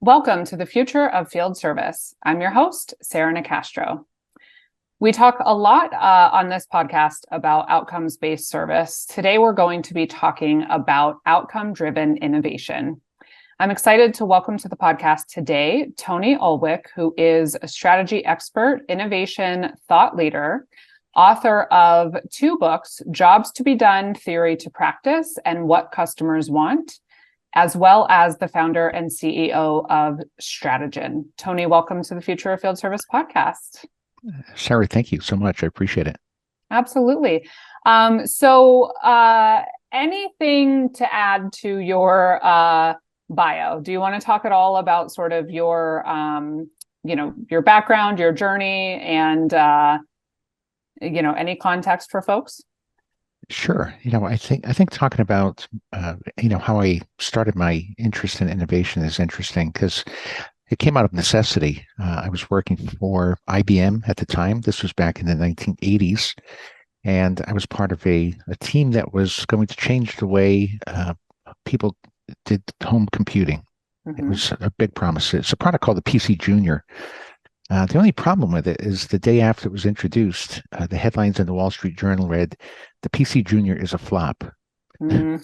Welcome to the Future of Field Service. I'm your host, Sarah Nicastro. We talk a lot on this podcast about outcomes-based service. Today, we're going to be talking about outcome-driven innovation. I'm excited to welcome to the podcast today, Tony Ulwick, who is a strategy expert, innovation thought leader, author of 2 books, Jobs to be Done, Theory to Practice, and What Customers Want, as well as the founder and CEO of Strategyn. Tony, welcome to the Future of Field Service podcast. Sarah, thank you so much. I appreciate it. Absolutely. Anything to add to your bio? Do you want to talk at all about sort of your background, your journey, and any context for folks? Sure. I think talking about how I started my interest in innovation is interesting because it came out of necessity. I was working for IBM at the time. This was back in the 1980s, and I was part of a team that was going to change the way people did home computing. Mm-hmm. It was a big promise. It's a product called the PC Junior. The only problem with it is the day after it was introduced, the headlines in the Wall Street Journal read, "The PC Junior is a flop." Mm.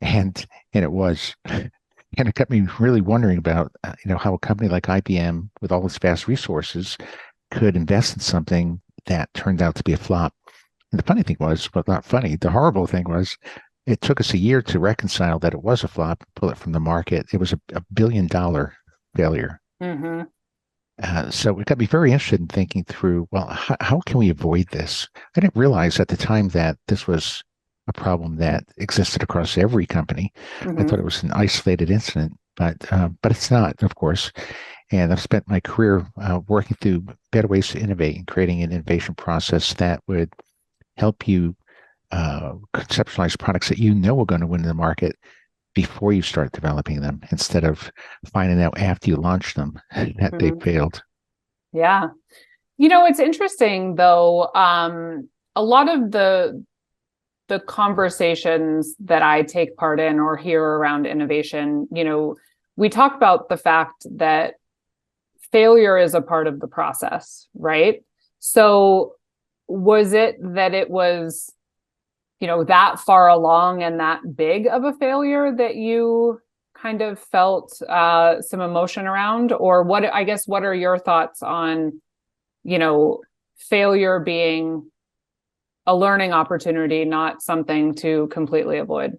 and it was. And it got me really wondering about, how a company like IBM, with all its vast resources, could invest in something that turned out to be a flop. And the funny thing was, well, not funny, the horrible thing was, it took us a year to reconcile that it was a flop, pull it from the market. It was a $1 billion failure. Mm-hmm. So it got me very interested in thinking through, well, how can we avoid this? I didn't realize at the time that this was a problem that existed across every company. Mm-hmm. I thought it was an isolated incident, but it's not, of course. And I've spent my career working through better ways to innovate and creating an innovation process that would help you conceptualize products that are going to win in the market before you start developing them, instead of finding out after you launch them that mm-hmm. they failed. Yeah. It's interesting, though. A lot of the conversations that I take part in or hear around innovation, we talk about the fact that failure is a part of the process, right? So was it that it was, that far along and that big of a failure that you kind of felt some emotion around? Or what are your thoughts on, failure being a learning opportunity, not something to completely avoid?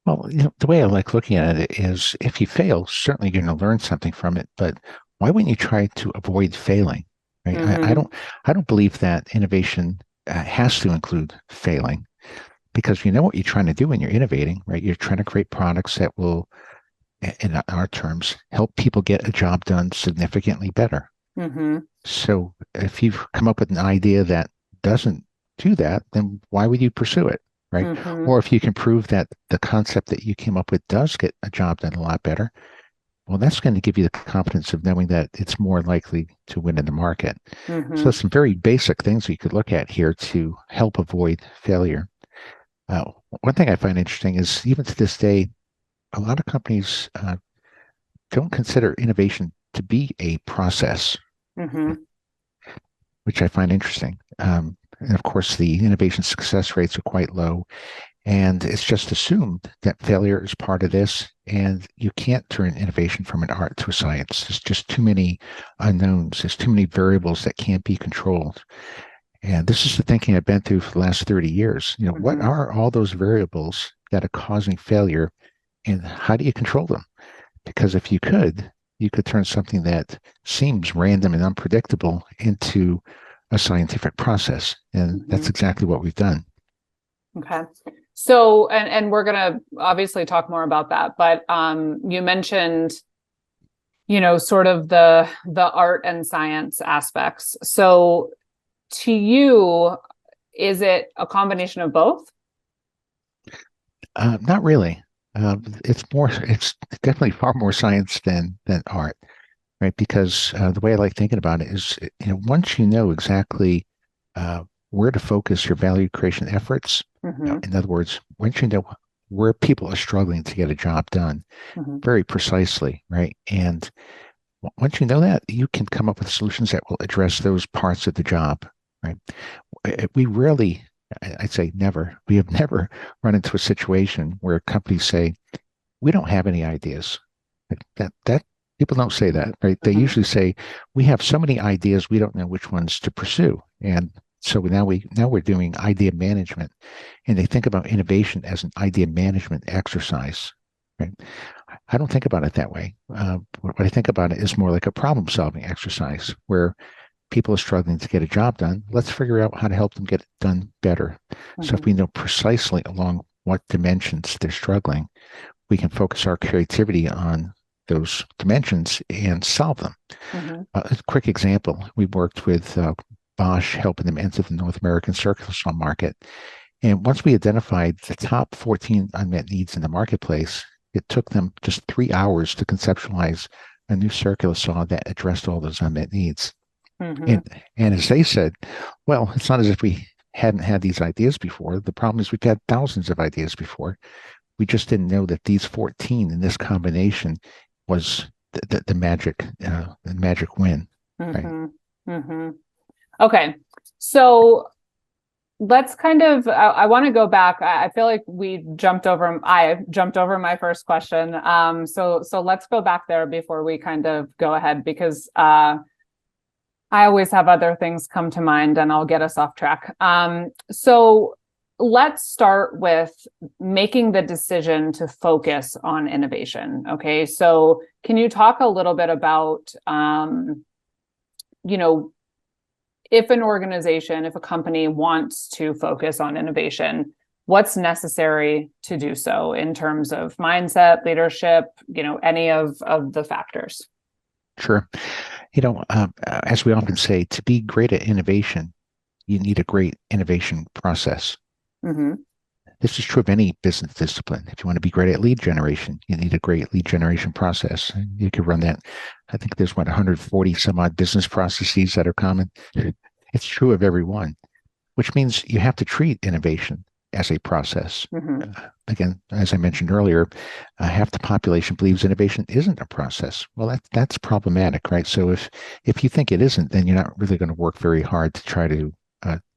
Well, the way I like looking at it is, if you fail, certainly you're going to learn something from it, but why wouldn't you try to avoid failing? Right? Mm-hmm. I don't believe that innovation has to include failing, because you know what you're trying to do when you're innovating, right? You're trying to create products that will, in our terms, help people get a job done significantly better. Mm-hmm. So if you've come up with an idea that doesn't do that, then why would you pursue it, right? Mm-hmm. Or if you can prove that the concept that you came up with does get a job done a lot better, well, that's going to give you the confidence of knowing that it's more likely to win in the market. Mm-hmm. So some very basic things we could look at here to help avoid failure. One thing I find interesting is, even to this day, a lot of companies don't consider innovation to be a process, mm-hmm. which I find interesting. And of course, the innovation success rates are quite low, and it's just assumed that failure is part of this, and you can't turn innovation from an art to a science. There's just too many unknowns. There's too many variables that can't be controlled. And this is the thinking I've been through for the last 30 years. Mm-hmm. What are all those variables that are causing failure, and how do you control them? Because if you could turn something that seems random and unpredictable into a scientific process. And mm-hmm. that's exactly what we've done. Okay. So, and we're going to obviously talk more about that, but you mentioned, sort of the art and science aspects. So to you, is it a combination of both? Not really. It's definitely far more science than art, right? Because the way I like thinking about it is, once you know exactly where to focus your value creation efforts, mm-hmm. In other words, once you know where people are struggling to get a job done Mm-hmm. very precisely, right? And once you know that, you can come up with solutions that will address those parts of the job, right? We rarely, I'd say never, we have never run into a situation where companies say, we don't have any ideas. That people don't say that, right? They Mm-hmm. usually say, we have so many ideas, we don't know which ones to pursue. And so now we're doing idea management, and they think about innovation as an idea management exercise, right? I don't think about it that way. What I think about it is more like a problem solving exercise where people are struggling to get a job done. Let's figure out how to help them get it done better. So if Mm-hmm. we know precisely along what dimensions they're struggling, we can focus our creativity on those dimensions and solve them. Mm-hmm. A quick example, we worked with Bosch, helping them enter the North American circular saw market. And once we identified the top 14 unmet needs in the marketplace, it took them just 3 hours to conceptualize a new circular saw that addressed all those unmet needs. Mm-hmm. And as they said, well, it's not as if we hadn't had these ideas before. The problem is we've had thousands of ideas before. We just didn't know that these 14 in this combination was the magic win, right? Mm-hmm. Mm-hmm. Okay. So let's kind of, I want to go back. I feel like I jumped over my first question. So let's go back there before we kind of go ahead, because I always have other things come to mind and I'll get us off track. So let's start with making the decision to focus on innovation. Okay. So can you talk a little bit about, you know, if an organization, if a company wants to focus on innovation, what's necessary to do so in terms of mindset, leadership, any of the factors? Sure. As we often say, to be great at innovation, you need a great innovation process. Mm-hmm. This is true of any business discipline. If you want to be great at lead generation, you need a great lead generation process. You could run that. I think there's 140 some odd business processes that are common. It's true of every one, which means you have to treat innovation as a process. Mm-hmm. Again, as I mentioned earlier, half the population believes innovation isn't a process. Well, that's problematic, right? So if you think it isn't, then you're not really going to work very hard to try to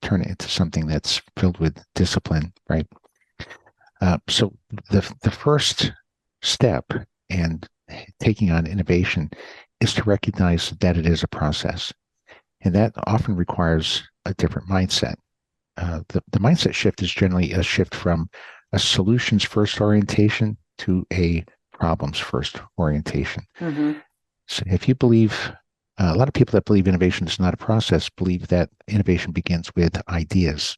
turn it into something that's filled with discipline, right? So the first step in taking on innovation is to recognize that it is a process, and that often requires a different mindset. The mindset shift is generally a shift from a solutions first orientation to a problems first orientation. Mm-hmm. So if you believe, a lot of people that believe innovation is not a process believe that innovation begins with ideas.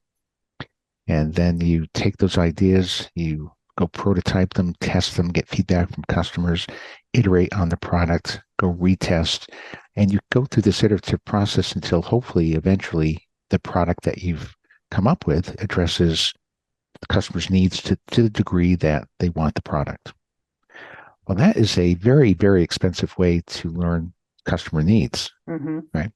And then you take those ideas, you go prototype them, test them, get feedback from customers, iterate on the product, go retest, and you go through this iterative process until hopefully eventually the product that you've come up with addresses the customer's needs to the degree that they want the product. Well, that is a very, very expensive way to learn customer needs, Mm-hmm. right?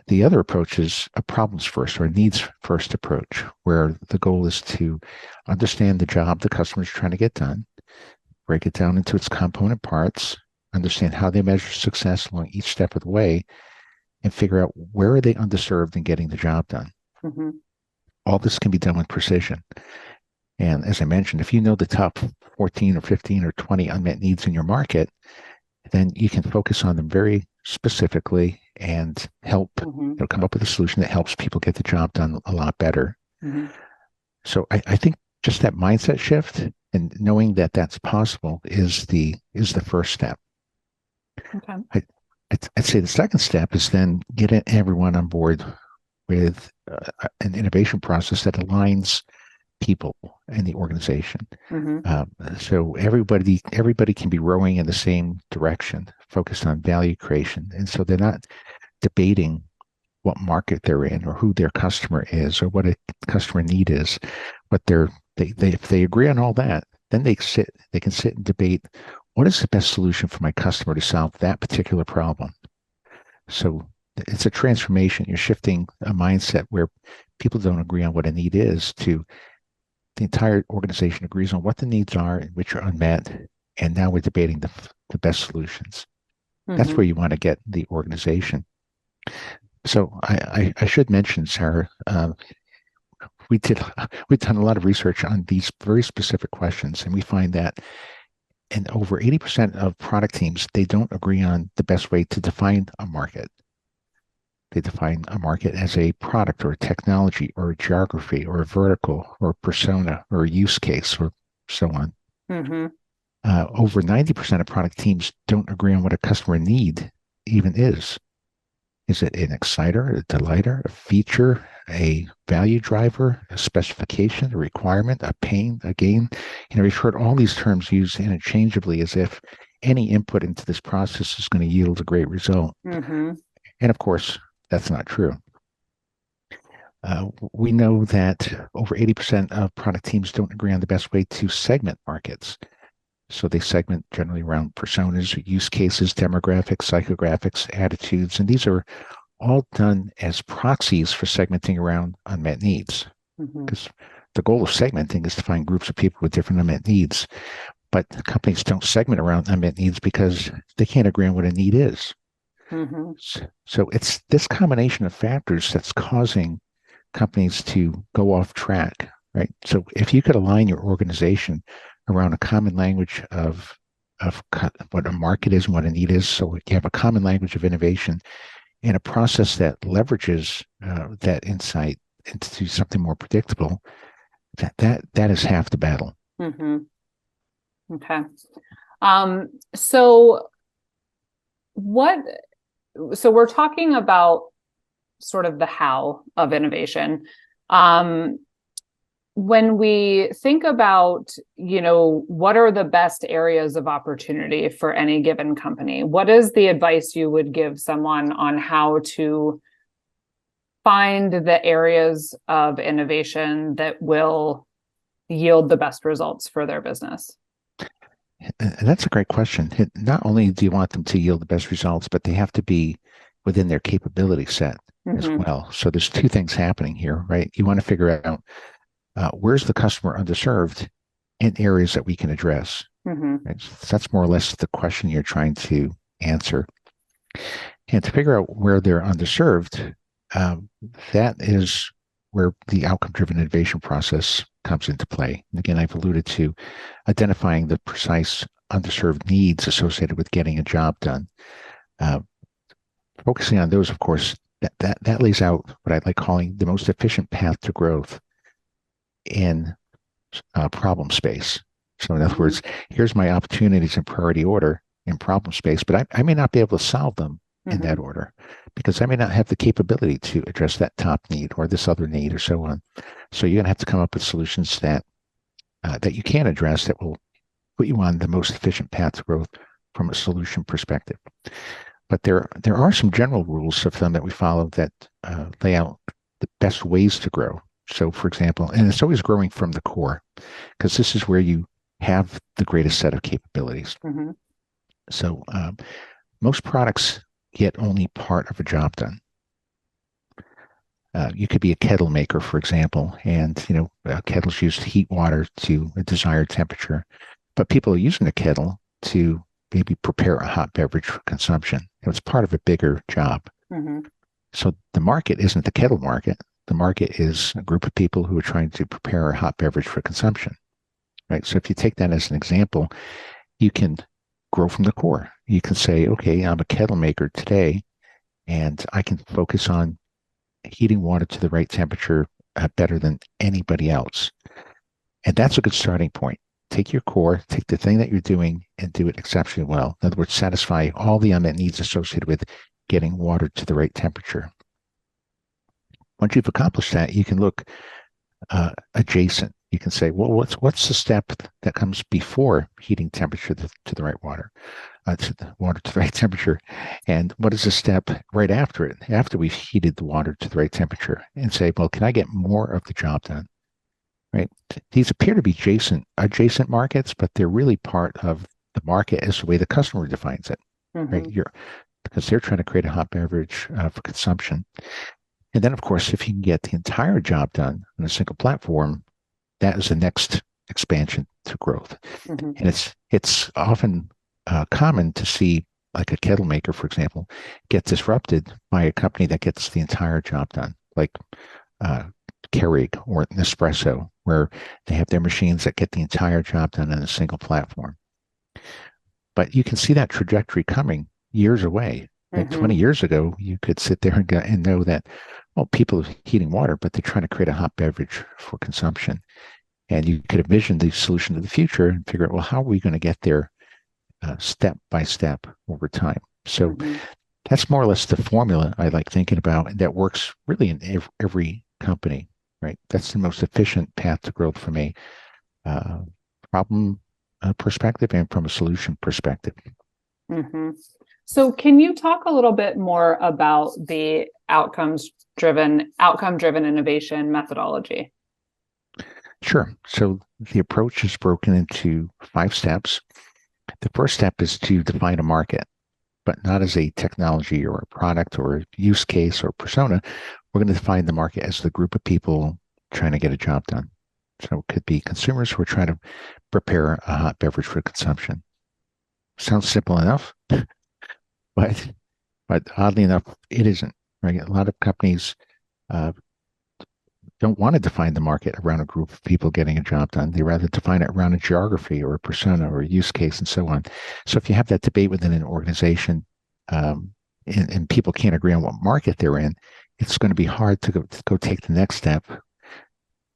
The other approach is a problems first or a needs first approach, where the goal is to understand the job the customer is trying to get done, break it down into its component parts, understand how they measure success along each step of the way, and figure out where are they underserved in getting the job done. Mm-hmm. All this can be done with precision. And as I mentioned, if you know the top 14 or 15 or 20 unmet needs in your market, then you can focus on them very specifically and help come up with a solution that helps people get the job done a lot better. Mm-hmm. So I think just that mindset shift and knowing that that's possible is the first step. Okay. I'd say the second step is then get everyone on board with an innovation process that aligns people in the organization. Mm-hmm. So everybody can be rowing in the same direction, focused on value creation, and so they're not debating what market they're in or who their customer is or what a customer need is. But if they agree on all that, then they can sit and debate what is the best solution for my customer to solve that particular problem. So it's a transformation. You're shifting a mindset where people don't agree on what a need is to the entire organization agrees on what the needs are and which are unmet, and now we're debating the best solutions. That's where you want to get the organization. So I should mention, Sarah, we've done a lot of research on these very specific questions, and we find that in over 80% of product teams, they don't agree on the best way to define a market. They define a market as a product or a technology or a geography or a vertical or a persona or a use case or so on. Over 90% of product teams don't agree on what a customer need even is. Is it an exciter, a delighter, a feature, a value driver, a specification, a requirement, a pain, a gain? We've heard all these terms used interchangeably as if any input into this process is going to yield a great result. And of course, that's not true. We know that over 80% of product teams don't agree on the best way to segment markets. So they segment generally around personas, use cases, demographics, psychographics, attitudes, and these are all done as proxies for segmenting around unmet needs. Because the goal of segmenting is to find groups of people with different unmet needs. But companies don't segment around unmet needs because they can't agree on what a need is. So it's this combination of factors that's causing companies to go off track, right? So if you could align your organization around a common language of what a market is and what a need is, so you have a common language of innovation and a process that leverages that insight into something more predictable, that is half the battle. Okay. So we're talking about sort of the how of innovation. When we think about, what are the best areas of opportunity for any given company, what is the advice you would give someone on how to find the areas of innovation that will yield the best results for their business? And that's a great question. Not only do you want them to yield the best results, but they have to be within their capability set as well. So there's two things happening here, right? You want to figure out where's the customer underserved in areas that we can address. Right? So that's more or less the question you're trying to answer. And to figure out where they're underserved, that is where the outcome-driven innovation process comes into play. And again, I've alluded to identifying the precise underserved needs associated with getting a job done. Focusing on those, of course, that lays out what I like calling the most efficient path to growth in problem space. So in other words, here's my opportunities in priority order in problem space, but I may not be able to solve them in that order because I may not have the capability to address that top need or this other need or so on. So you're going to have to come up with solutions that you can address that will put you on the most efficient path to growth from a solution perspective. But there are some general rules of thumb that we follow that lay out the best ways to grow. So, for example, and it's always growing from the core, because this is where you have the greatest set of capabilities. So most products get only part of a job done. You could be a kettle maker, for example, and kettles used to heat water to a desired temperature, but people are using a kettle to maybe prepare a hot beverage for consumption. It's part of a bigger job. So the market isn't the kettle market. The market is a group of people who are trying to prepare a hot beverage for consumption, right? So if you take that as an example, you can grow from the core. You can say, okay, I'm a kettle maker today, and I can focus on heating water to the right temperature better than anybody else. And that's a good starting point. Take your core, take the thing that you're doing and do it exceptionally well. In other words, satisfy all the unmet needs associated with getting water to the right temperature. Once you've accomplished that, you can look adjacent. You can say, well, what's the step that comes before heating temperature to the right water, to the water to the right temperature, and what is the step right after it, after we've heated the water to the right temperature, and say, well, can I get more of the job done? Right? These appear to be adjacent markets, but they're really part of the market as the way the customer defines it. Right? Because they're trying to create a hot beverage for consumption. And then, of course, if you can get the entire job done on a single platform, that is the next expansion to growth. Mm-hmm. And it's often common to see like a kettle maker, for example, get disrupted by a company that gets the entire job done, like Keurig or Nespresso, where they have their machines that get the entire job done on a single platform. But you can see that trajectory coming years away. Like 20 years ago, you could sit there and know that, well, people are heating water, but they're trying to create a hot beverage for consumption. And you could envision the solution to the future and figure out, well, how are we going to get there step by step over time? So that's more or less the formula I like thinking about, and that works really in every company, right? That's the most efficient path to growth from a problem perspective and from a solution perspective. Mm-hmm. So can you talk a little bit more about the outcome driven innovation methodology? Sure. So the approach is broken into 5 steps. The first step is to define a market, but not as a technology or a product or a use case or persona. We're going to define the market as the group of people trying to get a job done. So it could be consumers who are trying to prepare a hot beverage for consumption. Sounds simple enough, but oddly enough, it isn't, right? A lot of companies don't want to define the market around a group of people getting a job done. They rather define it around a geography or a persona or a use case and so on. So if you have that debate within an organization and people can't agree on what market they're in, it's going to be hard to go take the next step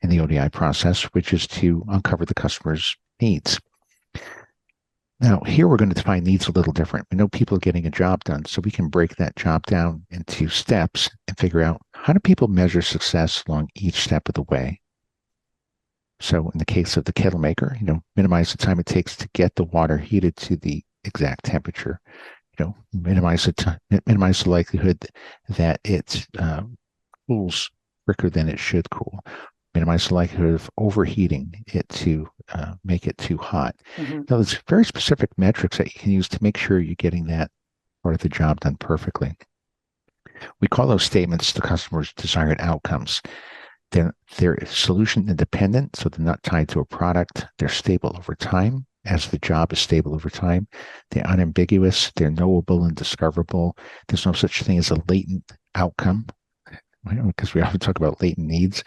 in the ODI process, which is to uncover the customer's needs. Now, here we're going to define needs a little different. We know people are getting a job done, so we can break that job down into steps and figure out how do people measure success along each step of the way. So in the case of the kettle maker, minimize the time it takes to get the water heated to the exact temperature. Minimize the likelihood that it cools quicker than it should cool. Minimize the likelihood of overheating it to make it too hot. Now, there's very specific metrics that you can use to make sure you're getting that part of the job done perfectly. We call those statements the customer's desired outcomes. They're solution independent, so they're not tied to a product. They're stable over time, as the job is stable over time. They're unambiguous. They're knowable and discoverable. There's no such thing as a latent outcome, because we often talk about latent needs.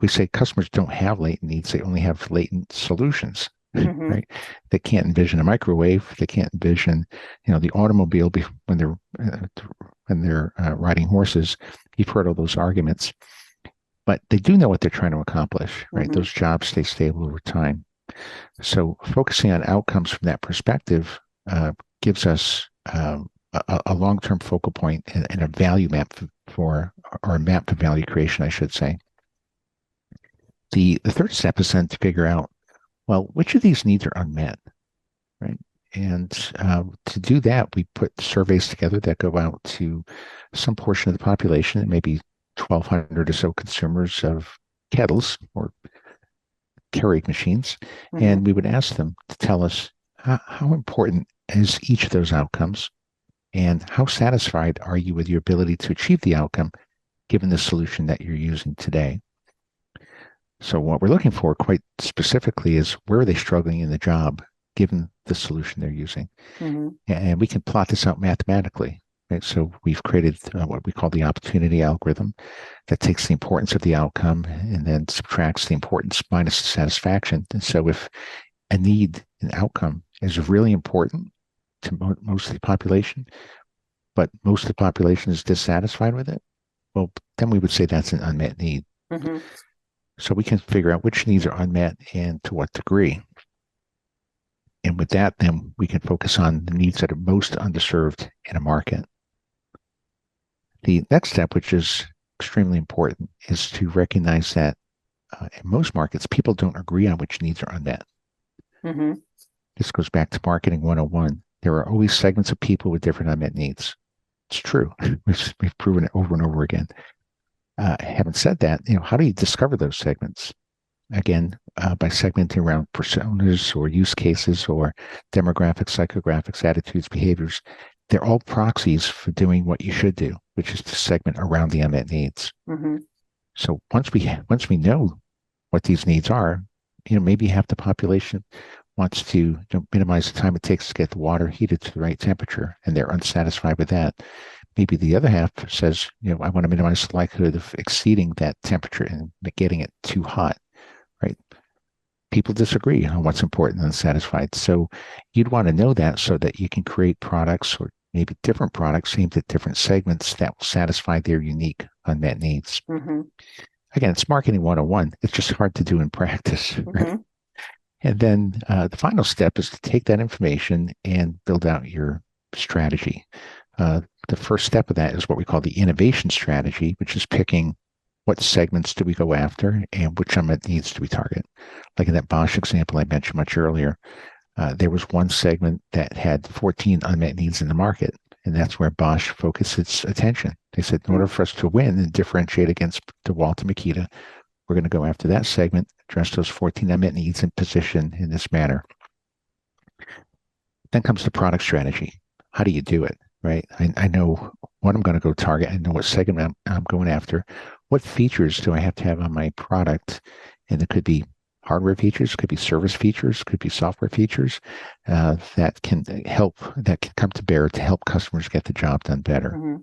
We say customers don't have latent needs; they only have latent solutions. Right? They can't envision a microwave. They can't envision, the automobile when they're riding horses. You've heard all those arguments, but they do know what they're trying to accomplish. Right? Those jobs stay stable over time. So focusing on outcomes from that perspective gives us a long-term focal point and a value map or a map to value creation, I should say. The third step is then to figure out, well, which of these needs are unmet, right? And to do that, we put surveys together that go out to some portion of the population, maybe 1,200 or so consumers of kettles or Keurig machines, and we would ask them to tell us how important is each of those outcomes, and how satisfied are you with your ability to achieve the outcome given the solution that you're using today. So what we're looking for quite specifically is where are they struggling in the job given the solution they're using. And we can plot this out mathematically. Right? So we've created what we call the opportunity algorithm that takes the importance of the outcome and then subtracts the importance minus the satisfaction. And so if a need, an outcome is really important to most of the population, but most of the population is dissatisfied with it, well, then we would say that's an unmet need. So we can figure out which needs are unmet and to what degree. And with that, then we can focus on the needs that are most underserved in a market. The next step, which is extremely important, is to recognize that in most markets, people don't agree on which needs are unmet. This goes back to marketing 101. There are always segments of people with different unmet needs. It's true. We've proven it over and over again. Having said that, how do you discover those segments? Again, by segmenting around personas or use cases or demographics, psychographics, attitudes, behaviors. They're all proxies for doing what you should do, which is to segment around the unmet needs. So once we know what these needs are. Maybe half the population wants to minimize the time it takes to get the water heated to the right temperature, and they're unsatisfied with that. Maybe the other half says, I want to minimize the likelihood of exceeding that temperature and getting it too hot, right? People disagree on what's important and satisfied. So you'd want to know that so that you can create products, or maybe different products aimed at different segments that will satisfy their unique unmet needs. Mm-hmm. Again, it's marketing 101. It's just hard to do in practice, right? Mm-hmm. And then the final step is to take that information and build out your strategy. The first step of that is what we call the innovation strategy, which is picking what segments do we go after and which unmet needs do we target. Like in that Bosch example I mentioned much earlier, there was one segment that had 14 unmet needs in the market, and that's where Bosch focused its attention. They said, in order for us to win and differentiate against DeWalt and Makita, we're going to go after that segment, address those 14 unmet needs, and position in this manner. Then comes the product strategy. How do you do it, right? I know what I'm going to go target. I know what segment I'm going after. What features do I have to have on my product? And it could be hardware features, could be service features, could be software features that can come to bear to help customers get the job done better. Mm-hmm.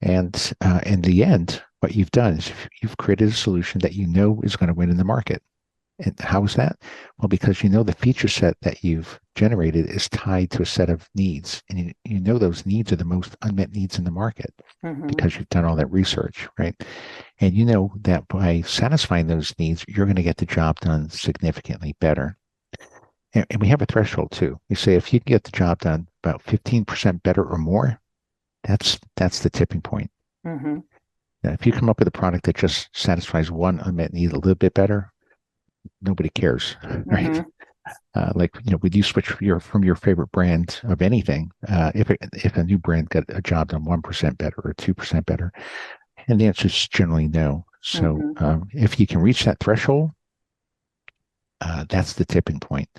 And in the end, what you've done is you've created a solution that you know is going to win in the market. And how is that? Well, because the feature set that you've generated is tied to a set of needs. And you know those needs are the most unmet needs in the market because you've done all that research, right? And you know that by satisfying those needs, you're going to get the job done significantly better. And we have a threshold too. We say if you can get the job done about 15% better or more, that's the tipping point. Mm-hmm. Now, if you come up with a product that just satisfies one unmet need a little bit better, nobody cares, right? Mm-hmm. Would you switch from your favorite brand of anything if a new brand got a job done 1% better or 2% better? And the answer is generally no. So if you can reach that threshold, that's the tipping point.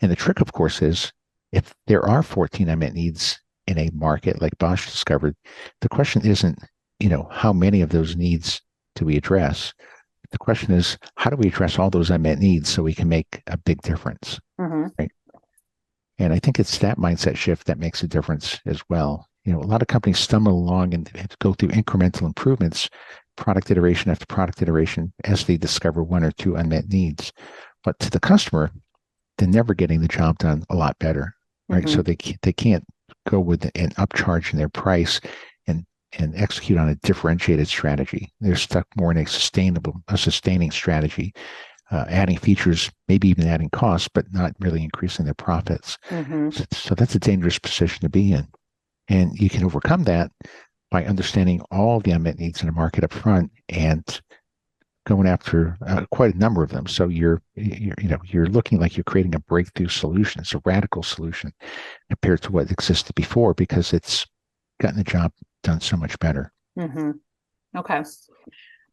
And the trick, of course, is if there are 14 unmet needs in a market like Bosch discovered, the question isn't, how many of those needs do we address? The question is, how do we address all those unmet needs so we can make a big difference? Right? And I think it's that mindset shift that makes a difference as well. A lot of companies stumble along and go through incremental improvements, product iteration after product iteration, as they discover one or two unmet needs. But to the customer, they're never getting the job done a lot better, right? So they can't go with an upcharge in their price and execute on a differentiated strategy. They're stuck more in a sustaining strategy, adding features, maybe even adding costs, but not really increasing their profits. So that's a dangerous position to be in. And you can overcome that by understanding all the unmet needs in the market up front and going after quite a number of them. So you're looking like you're creating a breakthrough solution. It's a radical solution compared to what existed before because it's gotten the job done so much better. Okay.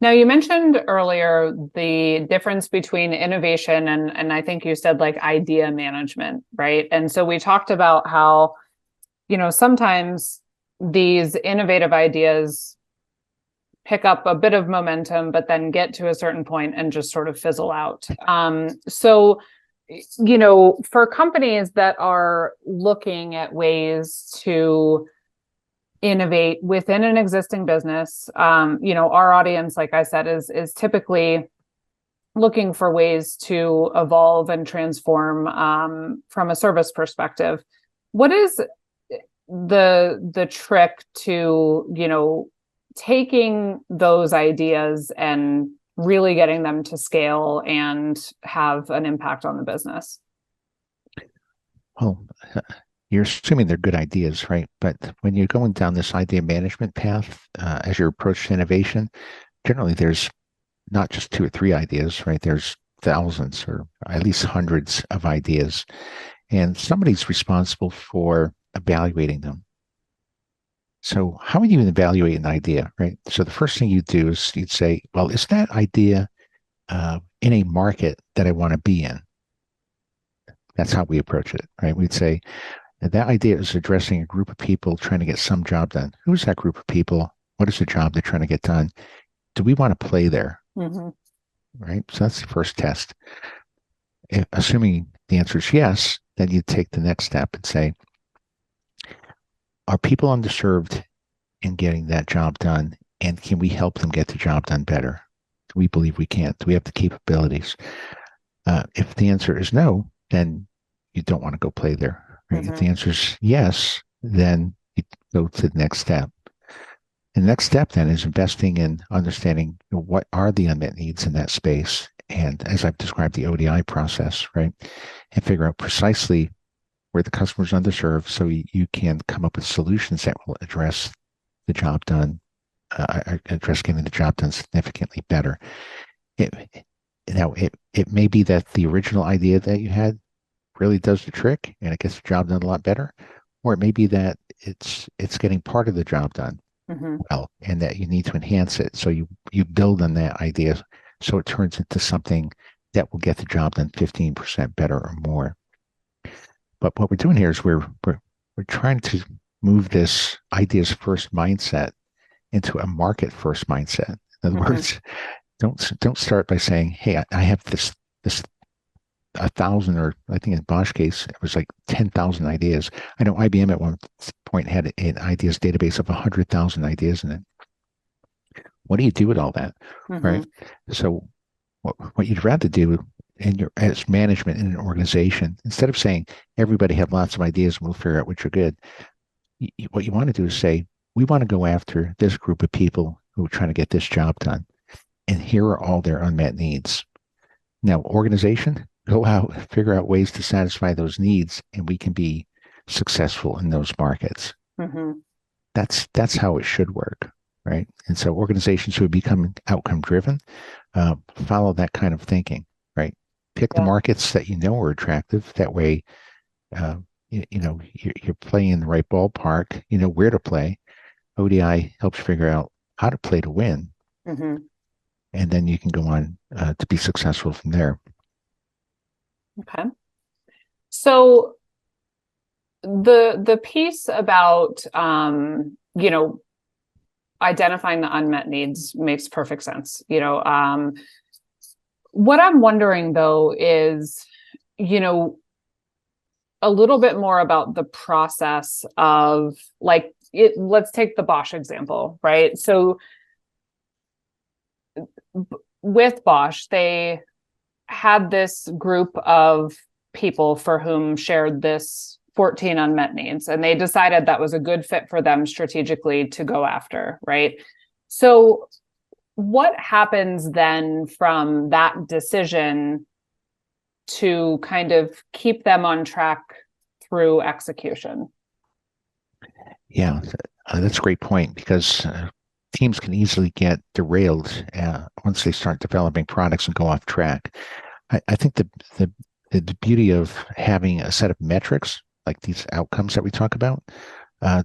Now you mentioned earlier the difference between innovation and I think you said like idea management, right? And so we talked about how, sometimes these innovative ideas pick up a bit of momentum, but then get to a certain point and just sort of fizzle out. So, for companies that are looking at ways to innovate within an existing business, our audience, like I said, is typically looking for ways to evolve and transform from a service perspective. What is the trick to, taking those ideas and really getting them to scale and have an impact on the business? Well, you're assuming they're good ideas, right? But when you're going down this idea management path, as your approach to innovation, generally there's not just 2 or 3 ideas, right? There's thousands or at least hundreds of ideas. And somebody's responsible for evaluating them. So how would you evaluate an idea, right? So the first thing you do is you'd say, well, is that idea in a market that I want to be in? That's how we approach it, right? We'd say that idea is addressing a group of people trying to get some job done. Who's that group of people? What is the job they're trying to get done? Do we want to play there? right? So that's the first test. Assuming the answer is yes, then you take the next step and say, are people underserved in getting that job done? And can we help them get the job done better? Do we believe we can? Do we have the capabilities? If the answer is no, then you don't want to go play there. Right? If the answer is yes, then you go to the next step. And the next step then is investing in understanding what are the unmet needs in that space. And as I've described the ODI process, right? And figure out precisely where the customer is underserved so you can come up with solutions that will address the job done, address getting the job done significantly better. It, it may be that the original idea that you had really does the trick and it gets the job done a lot better, or it may be that it's getting part of the job done well, and that you need to enhance it. So you build on that idea so it turns into something that will get the job done 15% better or more. But what we're doing here is we're trying to move this ideas first mindset into a market first mindset. In other words, don't start by saying, "Hey, I have this 1,000," or I think in Bosch case it was like 10,000 ideas. I know IBM at one point had an ideas database of 100,000 ideas in it. What do you do with all that, right? So what you'd rather do as management in an organization, instead of saying everybody have lots of ideas and we'll figure out which are good, what you want to do is say, we want to go after this group of people who are trying to get this job done. And here are all their unmet needs. Now, organization, go out, figure out ways to satisfy those needs, and we can be successful in those markets. That's how it should work, right? And so organizations who become outcome driven follow that kind of thinking, right? Pick the markets that you know are attractive. That way, you're playing in the right ballpark. You know where to play. ODI helps figure out how to play to win, and then you can go on to be successful from there. Okay. So the piece about identifying the unmet needs makes perfect sense. What I'm wondering though is, a little bit more about the process of let's take the Bosch example, right? So with Bosch, they had this group of people for whom shared this 14 unmet needs, and they decided that was a good fit for them strategically to go after, right? So what happens then from that decision to kind of keep them on track through execution? Yeah, that's a great point, because teams can easily get derailed once they start developing products and go off track. I think the beauty of having a set of metrics like these outcomes that we talk about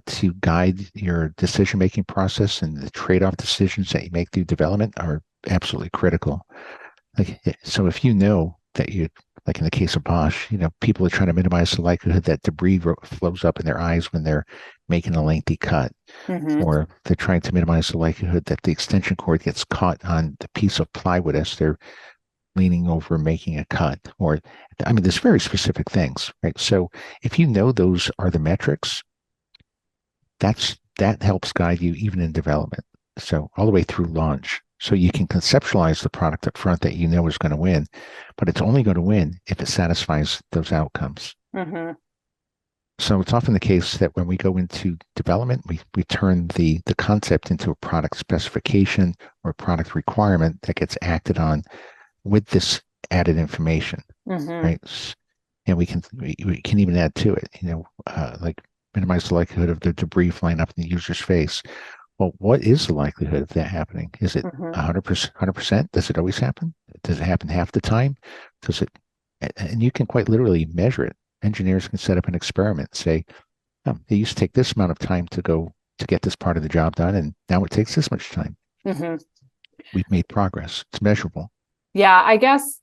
to guide your decision-making process and the trade-off decisions that you make through development are absolutely critical. So if you know that like in the case of Bosch, people are trying to minimize the likelihood that debris flows up in their eyes when they're making a lengthy cut, or they're trying to minimize the likelihood that the extension cord gets caught on the piece of plywood as they're leaning over making a cut, or there's very specific things, right? So if you know those are the metrics, that helps guide you even in development. So all the way through launch. So you can conceptualize the product up front that you know is going to win, but it's only going to win if it satisfies those outcomes. So it's often the case that when we go into development, we turn the concept into a product specification or a product requirement that gets acted on with this added information, right? And we can even add to it, like minimize the likelihood of the debris flying up in the user's face. Well, what is the likelihood of that happening? Is it 100%? Does it always happen? Does it happen half the time? And you can quite literally measure it. Engineers can set up an experiment and say, oh, it used to take this amount of time to get this part of the job done, and now it takes this much time. We've made progress. It's measurable. Yeah, I guess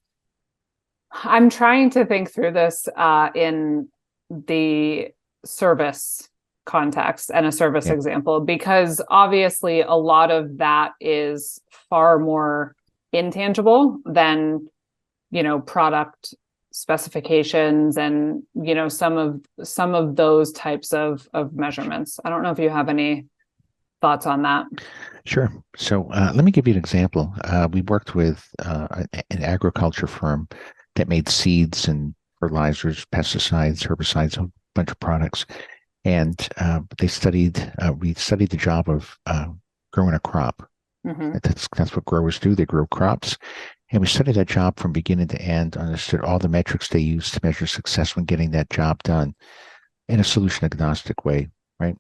I'm trying to think through this in the service context and a service example, because obviously a lot of that is far more intangible than, product specifications and, some of those types of measurements. I don't know if you have any thoughts on that. Sure. So let me give you an example. We worked with an agriculture firm that made seeds and fertilizers, pesticides, herbicides, a bunch of products. And we studied the job of growing a crop. Mm-hmm. That's what growers do. They grow crops. And we studied that job from beginning to end, understood all the metrics they use to measure success when getting that job done in a solution agnostic way, right?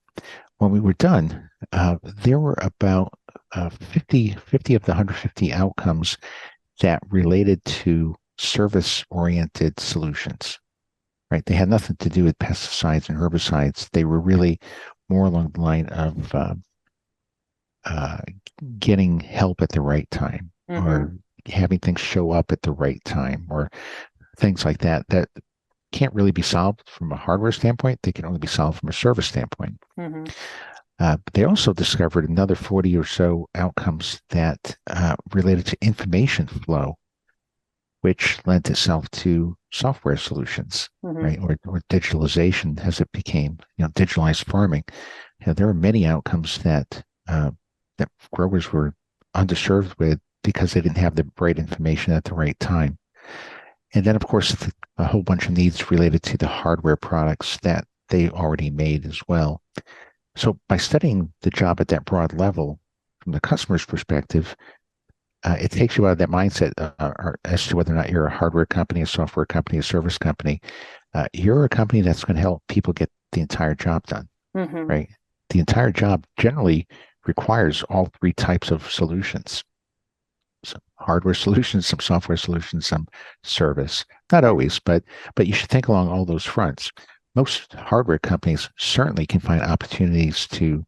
When we were done, there were about 50 of the 150 outcomes that related to service-oriented solutions, right? They had nothing to do with pesticides and herbicides. They were really more along the line of getting help at the right time, Mm-hmm. or having things show up at the right time, or things like that can't really be solved from a hardware standpoint. They can only be solved from a service standpoint. Mm-hmm. But they also discovered another 40 or so outcomes that related to information flow, which lent itself to software solutions, Mm-hmm. right? Or digitalization as it became, digitalized farming. There are many outcomes that growers were underserved with because they didn't have the right information at the right time. And then, of course, a whole bunch of needs related to the hardware products that they already made as well. So by studying the job at that broad level from the customer's perspective, it takes you out of that mindset as to whether or not you're a hardware company, a software company, a service company. You're a company that's going to help people get the entire job done, Mm-hmm. right? The entire job generally requires all three types of solutions. Some hardware solutions, some software solutions, some service. Not always, but you should think along all those fronts. Most hardware companies certainly can find opportunities to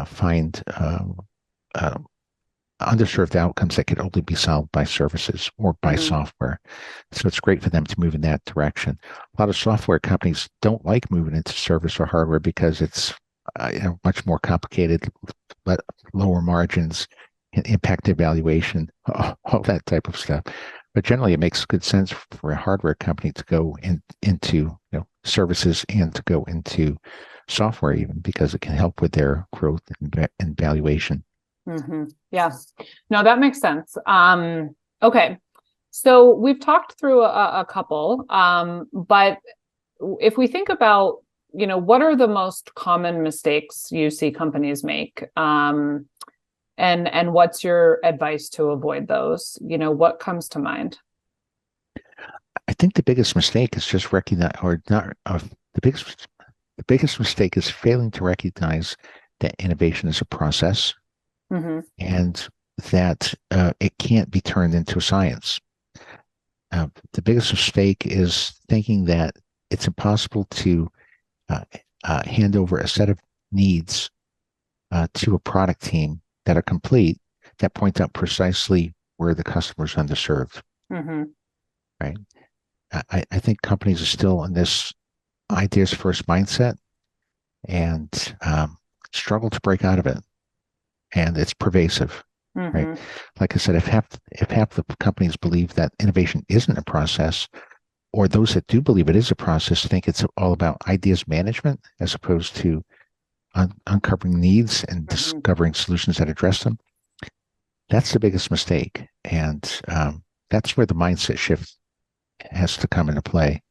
find underserved outcomes that could only be solved by services or by Mm-hmm. software. So it's great for them to move in that direction. A lot of software companies don't like moving into service or hardware because it's much more complicated, but lower margins, impact evaluation, all that type of stuff. But generally, it makes good sense for a hardware company to go into services and to go into software, even because it can help with their growth and valuation. Mm-hmm. Yeah, no, that makes sense. Okay, so we've talked through a couple, but if we think about, what are the most common mistakes you see companies make? And what's your advice to avoid those? What comes to mind? I think the biggest mistake is just recognize, or not, the biggest mistake is failing to recognize that innovation is a process, Mm-hmm. and that it can't be turned into a science. The biggest mistake is thinking that it's impossible to hand over a set of needs to a product team that are complete, that point out precisely where the customer is underserved. Mm-hmm. Right? I think companies are still in this ideas first mindset and struggle to break out of it, and it's pervasive. Right? Mm-hmm. Like I said, if half the companies believe that innovation isn't a process, or those that do believe it is a process think it's all about ideas management as opposed to uncovering needs and Mm-hmm. discovering solutions that address them, that's the biggest mistake. And that's where the mindset shift has to come into play.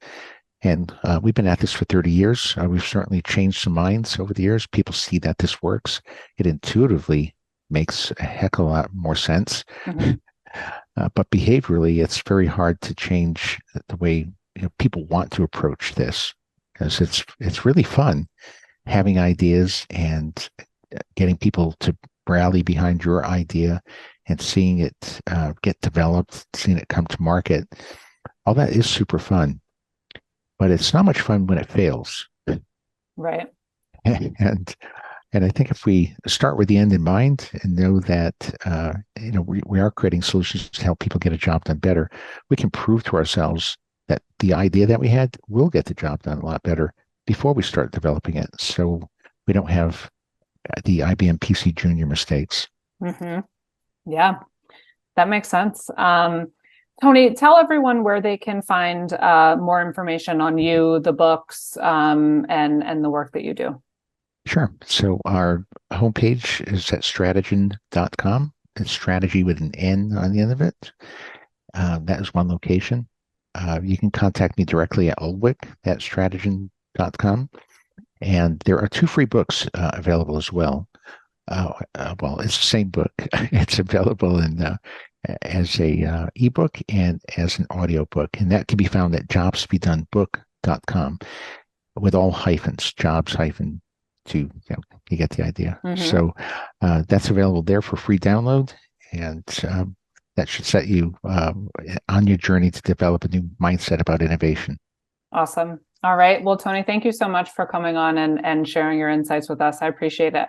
And we've been at this for 30 years. We've certainly changed some minds over the years. People see that this works. It intuitively makes a heck of a lot more sense. Mm-hmm. But behaviorally, it's very hard to change the way people want to approach this, because it's really fun having ideas and getting people to rally behind your idea and seeing it get developed, seeing it come to market. All that is super fun, but it's not much fun when it fails. Right. And I think if we start with the end in mind and know that we are creating solutions to help people get a job done better, we can prove to ourselves that the idea that we had will get the job done a lot better before we start developing it. So we don't have the IBM PC Junior mistakes. Mm-hmm. Yeah. That makes sense. Tony, tell everyone where they can find more information on you, the books, and the work that you do. Sure. So our homepage is at strategyn.com. It's strategy with an N on the end of it. That is one location. You can contact me directly at Ulwick at strategyn.com. And there are 2 free books available as well. Well, it's the same book. It's available in as a ebook and as an audiobook, and that can be found at jobsbedonebook.com with all hyphens, jobs hyphen to, you get the idea. So that's available there for free download, and that should set you on your journey to develop a new mindset about innovation. Awesome. All right. Well, Tony, thank you so much for coming on and sharing your insights with us. I appreciate it.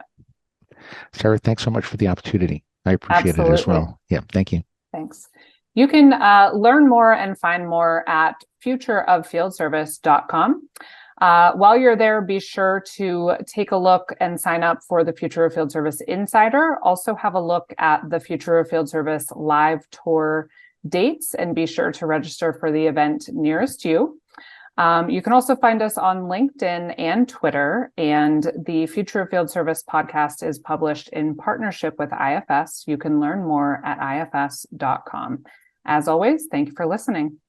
Sarah, thanks so much for the opportunity. I appreciate it as well. Yeah, thank you. Thanks. You can learn more and find more at futureoffieldservice.com. While you're there, be sure to take a look and sign up for the Future of Field Service Insider. Also have a look at the Future of Field Service live tour dates and be sure to register for the event nearest you. You can also find us on LinkedIn and Twitter, and the Future of Field Service podcast is published in partnership with IFS. You can learn more at ifs.com. As always, thank you for listening.